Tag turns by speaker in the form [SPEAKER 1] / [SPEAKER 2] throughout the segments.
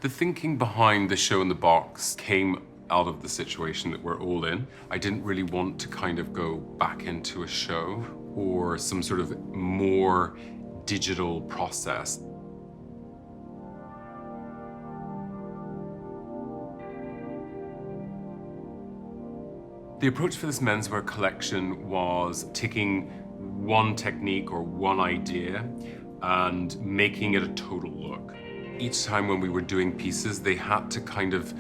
[SPEAKER 1] The thinking behind the show in the box came out of the situation that we're all in. I didn't really want to kind of go back into a show or some sort of more digital process. The approach for this menswear collection was taking one technique or one idea and making it a total look. Each time when we were doing pieces, they had to kind of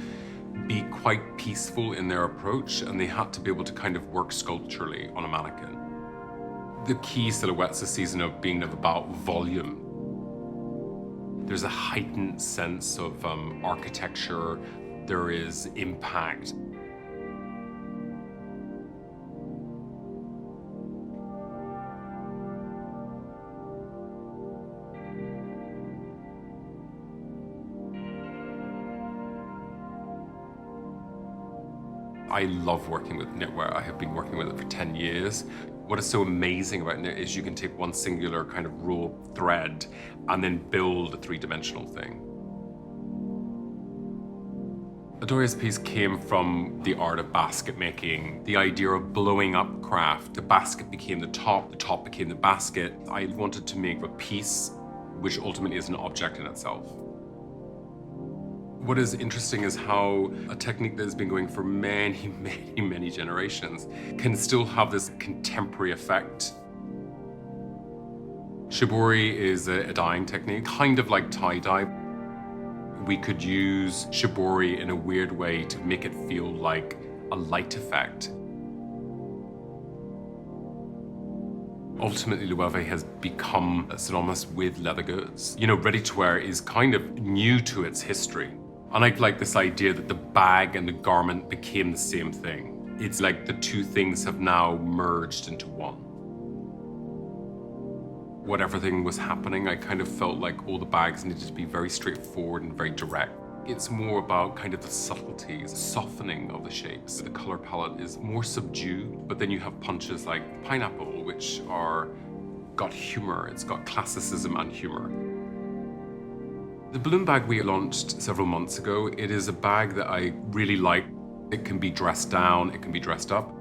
[SPEAKER 1] be quite peaceful in their approach, and they had to be able to kind of work sculpturally on a mannequin. The key silhouettes this season are being about volume. There's a heightened sense of architecture, there is impact. I love working with knitwear. I have been working with it for 10 years. What is so amazing about knit is you can take one singular kind of raw thread and then build a three-dimensional thing. Adoria's piece came from the art of basket making, the idea of blowing up craft. The basket became the top became the basket. I wanted to make a piece which ultimately is an object in itself. What is interesting is how a technique that has been going for many, many, many generations can still have this contemporary effect. Shibori is a dyeing technique, kind of like tie-dye. We could use shibori in a weird way to make it feel like a light effect. Ultimately, Loewe has become synonymous with leather goods. You know, ready-to-wear is kind of new to its history. And I like this idea that the bag and the garment became the same thing. It's like the two things have now merged into one. What everything was happening, I kind of felt like all the bags needed to be very straightforward and very direct. It's more about kind of the subtleties, softening of the shapes. The color palette is more subdued, but then you have punches like pineapple, which got humor. It's got classicism and humor. The balloon bag we launched several months ago, it is a bag that I really like. It can be dressed down, it can be dressed up.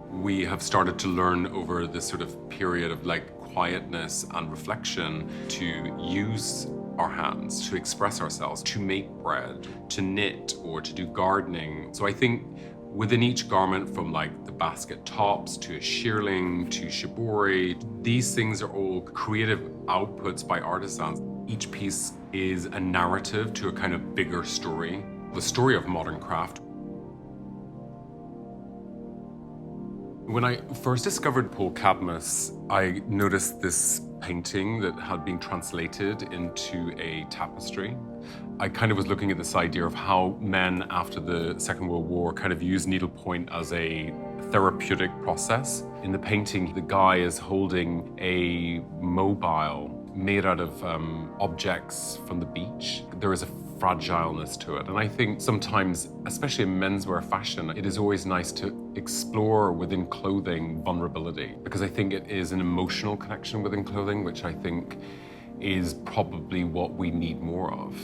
[SPEAKER 1] We have started to learn over this sort of period of like quietness and reflection to use our hands, to express ourselves, to make bread, to knit, or to do gardening. So I think within each garment, from like the basket tops to a shearling to shibori, these things are all creative outputs by artisans. Each piece is a narrative to a kind of bigger story, the story of modern craft. When I first discovered Paul Cadmus, I noticed this painting that had been translated into a tapestry. I kind of was looking at this idea of how men after the Second World War kind of used needlepoint as a therapeutic process. In the painting, the guy is holding a mobile made out of objects from the beach. There is a fragileness to it. And I think sometimes, especially in menswear fashion, it is always nice to explore within clothing vulnerability, because I think it is an emotional connection within clothing, which I think is probably what we need more of.